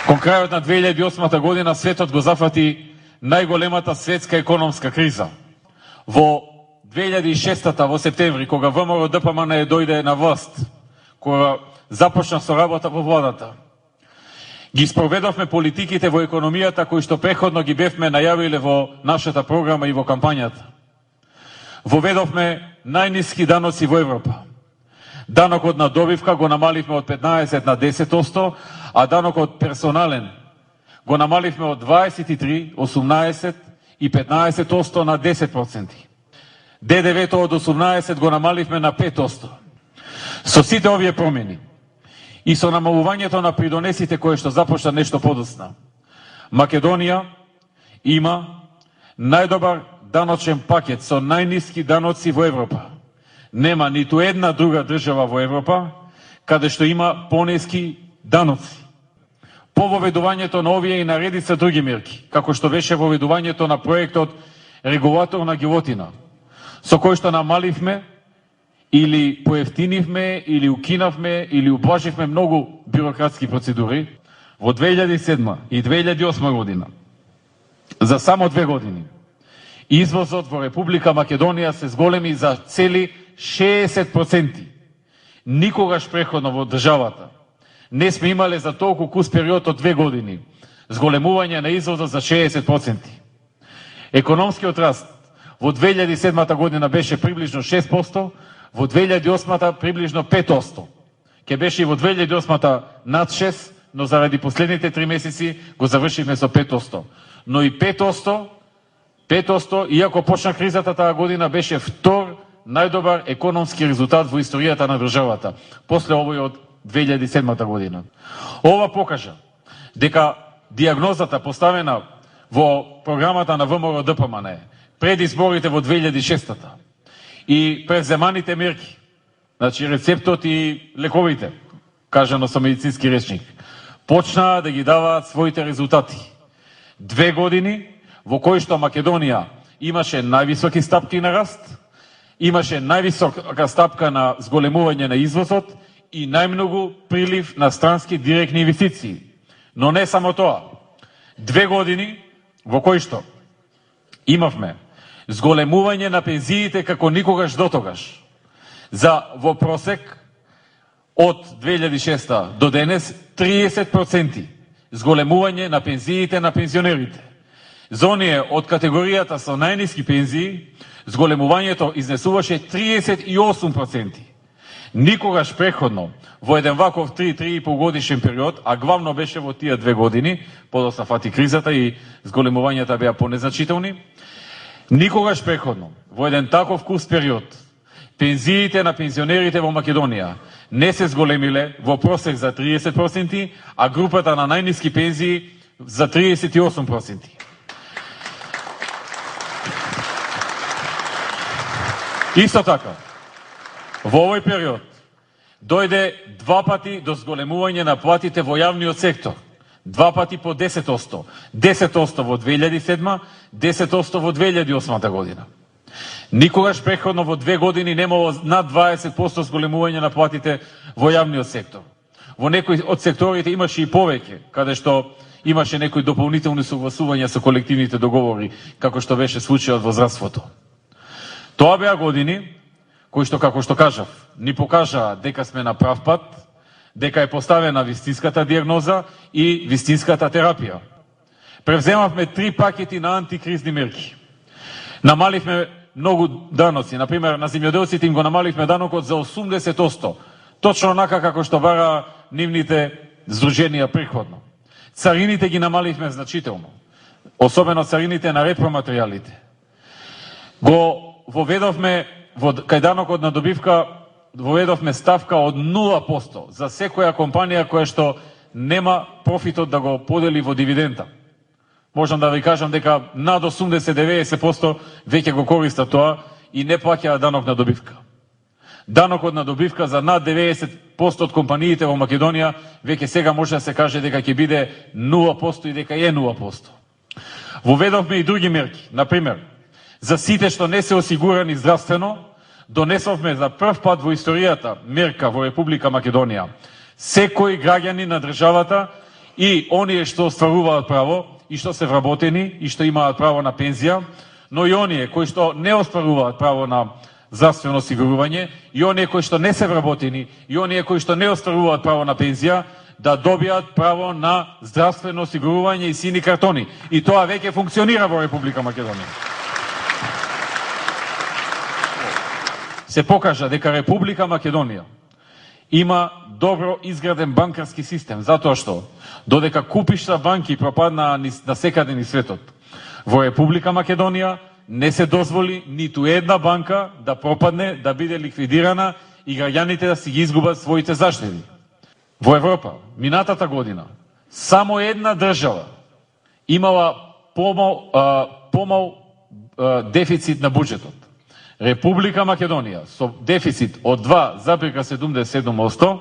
Кон крајот на 2008 година светот го зафати најголемата светска економска криза. Во 2006 во септември, кога ВМРО ДПМН дојде на власт, кога започна со работа во владата, ги спроведовме политиките во економијата кои што преходно ги бевме најавиле во нашата програма и во кампањата. Воведовме најниски даноци во Европа. Данокот на добивка го намаливме од 15 на 10%, а данокот персонален го намаливме од 23, 18 и 15% на 10%. ДДВ-то од 18 го намаливме на 5%. Со сите овие промени и со намалувањето на придонесите кое што започна нешто подоцна, Македонија има најдобар даночен пакет со најниски даноци во Европа. Нема ниту една друга држава во Европа каде што има пониски даноци. По воведувањето на овие и на редица други мерки, како што беше воведувањето на проектот Регулаторна гилотина, со кој што намаливме или поевтинивме, или укинавме, или ублаживме многу бюрократски процедури во 2007 и 2008 година. За само 2 години извозот во Република Македонија се зголеми за цели 60%. Никогаш преходно во државата не сме имале за толку кус период од 2 години зголемување на извозот за 60%. Економскиот раст во 2007 година беше приближно 6%, во 2008 приближно 5%. Ке беше и во 2008 над 6%, но заради последните 3 месеци го завршивме со 5%. Но и 5%, иако почна кризата таа година, беше втор најдобар економски резултат во историјата на државата, после овој од 2007 година. Ова покажа дека диагнозата поставена во програмата на ВМРО ДПМН пред изборите во 2006 и преземаните мерки, значи рецептот и лековите, кажано со медицински речник, почнаа да ги даваат своите резултати. 2 години во кои што Македонија имаше највисоки стапки на раст, имаше највисока стапка на зголемување на извозот и најмногу прилив на странски директни инвестиции. Но не само тоа. 2 години во кои што имавме зголемување на пензиите како никогаш дотогаш. За во просек од 2006 до денес 30% зголемување на пензиите на пензионерите. За оние од категоријата со најниски пензии, зголемувањето изнесуваше 38%. Никогаш преходно во еден ваков 3-3,5 годишен период, а главно беше во тие 2 години, подоцна фати кризата и зголемувањата беа понезначителни, никогаш преходно во еден таков кус период пензиите на пензионерите во Македонија не се зголемиле во просек за 30%, а групата на најниски пензии за 38%. Исто така, во овој период дојде 2 пати до зголемување на платите во јавниот сектор. 2 пати по 10%. 10% во 2007, 10% во 2008 година. Никогаш преходно во 2 години немало над 20% зголемување на платите во јавниот сектор. Во некои од секторите имаше и повеќе, каде што имаше некои дополнителни согласувања со колективните договори, како што беше случајот во здравството. Тоа беа години кои што, како што кажав, ни покажаа дека сме на прав пат, дека е поставена вистинската диагноза и вистинската терапија. Превземавме 3 пакети на антикризни мерки. Намаливме многу даноци, например на земјоделците им го намаливме данокот за 80%, точно онака како што бара нивните здруженија преходно. Царините ги намаливме значително, особено царините на репроматеријалите. Го воведовме кај данокот на добивка, воведовме ставка од 0% за секоја компанија која што нема профитот да го подели во дивиденда. Можам да ви кажам дека над 80-90% веќе го користат тоа и не плаќаат данок на добивка. Данокот на добивка за над 90% од компаниите во Македонија веќе сега може да се каже дека ќе биде 0% и дека е 0%. Воведовме и други мерки. Например, за сите што не се осигурани здравствено, донесовме за прв пат во историјата мерка во Република Македонија. Секој граѓанин на државата и оние што остваруваат право и што се вработени и што имаат право на пензија, но и оние кои што не остваруваат право на здравствено осигурување, и оние кои што не се вработени, и оние кои што не остваруваат право на пензија, да добијат право на здравствено осигурување и сини картони. И тоа веќе функционира во Република Македонија. Се покажа дека Република Македонија има добро изграден банкарски систем, затоа што додека купишта банки пропаднаа на секаде низ светот, во Република Македонија не се дозволи ниту една банка да пропадне, да биде ликвидирана и граѓаните да си ги изгубат своите заштеди. Во Европа, минатата година, само една држава имала помал дефицит на буџетот. Република Македонија со дефицит од 2,77%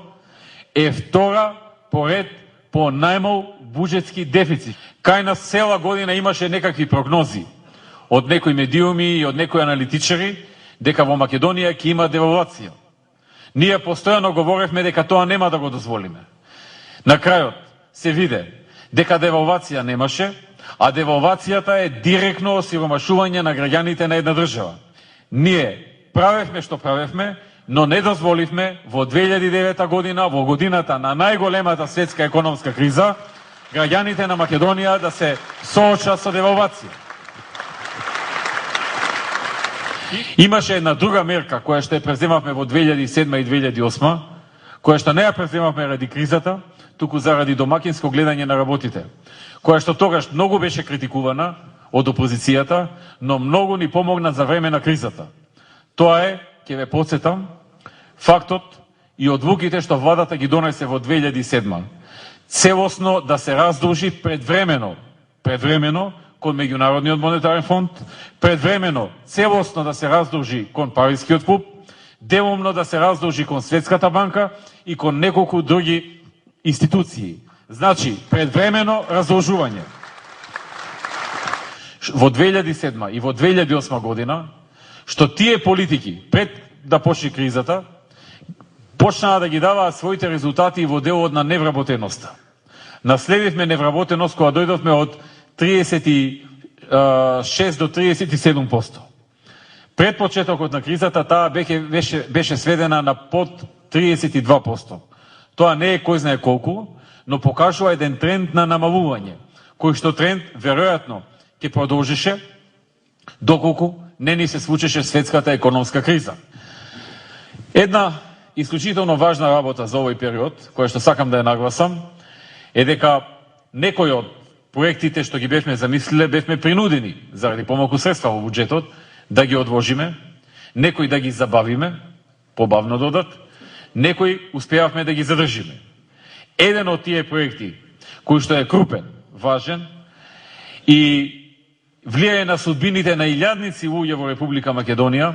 е втора поред по најмал буџетски дефицит. Кај нас цела година имаше некакви прогнози од некои медиуми и од некои аналитичари дека во Македонија ќе има девалвација. Ние постојано говоревме дека тоа нема да го дозволиме. На крајот се виде дека девалвација немаше, а девалвацијата е директно осиромашување на граѓаните на една држава. Ние правевме што правевме, но не дозволивме во 2009 година, во годината на најголемата светска економска криза, граѓаните на Македонија да се соочат со девалвација. Имаше една друга мерка која што ја преземавме во 2007 и 2008, која што не ја преземавме ради кризата, туку заради домакинско гледање на работите, која што тогаш многу беше критикувана од опозицијата, но многу ни помогна за време на кризата. Тоа е, ќе ве потсетам, фактот и одлуките што владата ги донесе во 2007. Целосно да се раздолжи предвремено кон Меѓународниот монетарен фонд, предвремено целосно да се раздолжи кон Парискиот клуб, делумно да се раздолжи кон Светската банка и кон неколку други институции. Значи, предвремено раздолжување. Во 2007 и во 2008 година, што тие политики, пред да почне кризата, почнаа да ги даваат своите резултати во делот на невработеноста. Наследивме невработеност која дојдовме од 36 до 37%. Пред почетокот на кризата таа беше сведена на под 32%. Тоа не е кој знае колку, но покажува еден тренд на намалување, кој што тренд веројатно ќе продолжише доколку не ни се случеше светската економска криза. Една исклучително важна работа за овој период, која што сакам да ја нагласам, е дека некои од проектите што ги бевме замислиле, бевме принудени заради помалку средства во буџетот да ги одложиме, некои да ги забавиме, побавно додат, некои успеавме да ги задржиме. Еден од тие проекти, кој што е крупен, важен и влијае на судбините на илјадници луѓе во Република Македонија,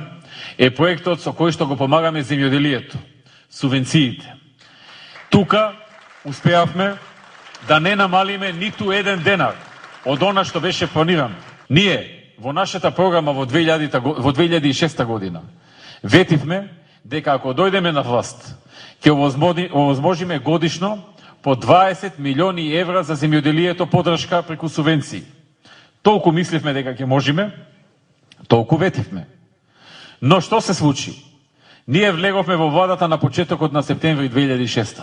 е проектот со кој што го помагаме земјоделието, субвенциите. Тука успеавме да не намалиме ниту еден денар од она што беше планирано. Ние во нашата програма во 2006 година ветивме дека ако дојдеме на власт, ќе овозможиме годишно по 20 милиони евра за земјоделието поддршка преку субвенции. Толку мисливме дека ќе можеме, толку ветивме. Но што се случи? Ние влеговме во владата на почетокот на септември 2006.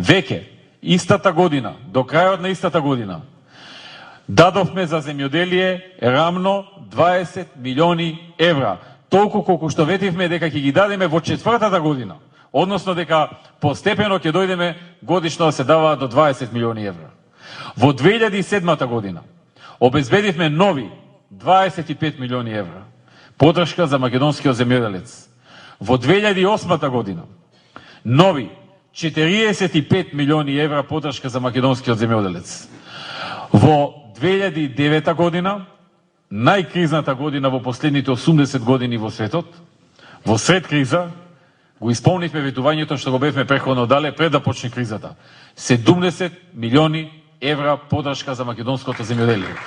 Веќе истата година, до крајот на истата година, дадовме за земјоделие рамно 20 милиони евра. Толку колку што ветивме дека ќе ги дадеме во четвртата година, односно дека постепено ќе дојдеме годишно да се даваат до 20 милиони евра. Во 2007 година обезбедивме нови 25 милиони евра поддршка за македонскиот земјоделец. Во 2008 година нови 45 милиони евра поддршка за македонскиот земјоделец. Во 2009 година, најкризната година во последните 80 години во светот, во сред криза, го исполнивме ветувањето што го бевме преходно дале пред да почне кризата. 70 милиони евра поддршка за македонското земјоделие.